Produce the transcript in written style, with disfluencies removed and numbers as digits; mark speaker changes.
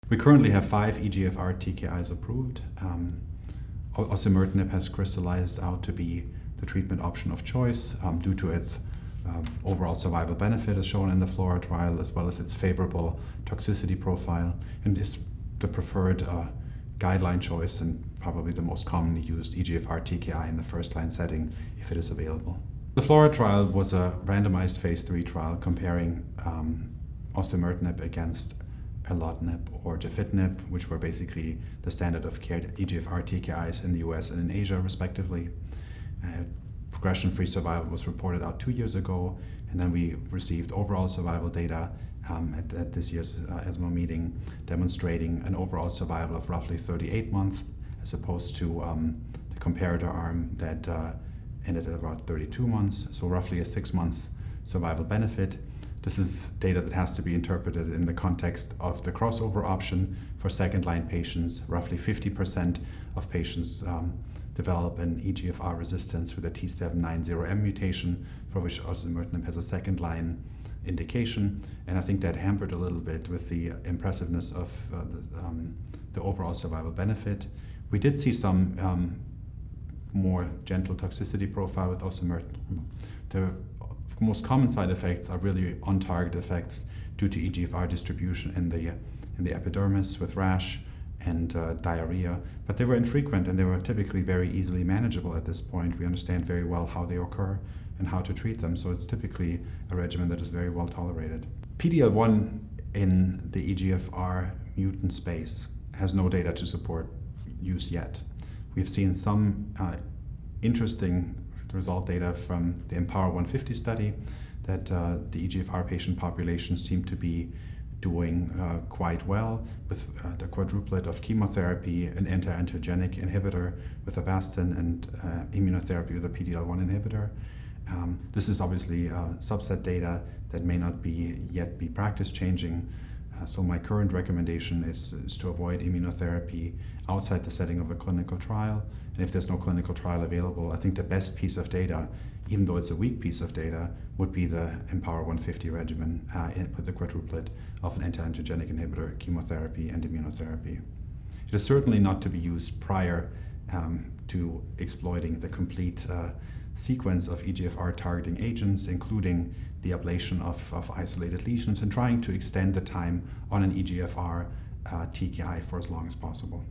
Speaker 1: We currently have 5 EGFR TKIs approved. Osimertinib has crystallized out to be the treatment option of choice due to its overall survival benefit as shown in the FLAURA trial, as well as its favorable toxicity profile, and is the preferred guideline choice and probably the most commonly used EGFR TKI in the first-line setting if it is available. The FLAURA trial was a randomized phase 3 trial comparing osimertinib against erlotinib or gefitinib, which were basically the standard of care EGFR TKIs in the US and in Asia, respectively. Progression-free survival was reported out 2 years ago, and then we received overall survival data at this year's ESMO meeting, demonstrating an overall survival of roughly 38 months, as opposed to the comparator arm that ended at about 32 months, so roughly a 6 months survival benefit. This is data that has to be interpreted in the context of the crossover option for second-line patients. Roughly 50% of patients develop an EGFR resistance with a T790M mutation, for which osimertinib has a second-line indication. And I think that hampered a little bit with the impressiveness of the overall survival benefit. We did see some more gentle toxicity profile with osimertinib. The most common side effects are really on-target effects due to EGFR distribution in the epidermis with rash and diarrhea, but they were infrequent and they were typically very easily manageable at this point. We understand very well how they occur and how to treat them, so it's typically a regimen that is very well tolerated. PD-L1 in the EGFR mutant space has no data to support use yet. We've seen some interesting result data from the Empower 150 study that the EGFR patient population seemed to be doing quite well with the quadruplet of chemotherapy, an anti-angiogenic inhibitor with Avastin, and immunotherapy with a PD-L1 inhibitor. This is obviously subset data that may not yet be practice changing. So my current recommendation is to avoid immunotherapy outside the setting of a clinical trial. And if there's no clinical trial available, I think the best piece of data, even though it's a weak piece of data, would be the Empower 150 regimen with the quadruplet of an anti-angiogenic inhibitor, chemotherapy, and immunotherapy. It is certainly not to be used prior to exploiting the complete sequence of EGFR targeting agents, including the ablation of isolated lesions and trying to extend the time on an EGFR TKI for as long as possible.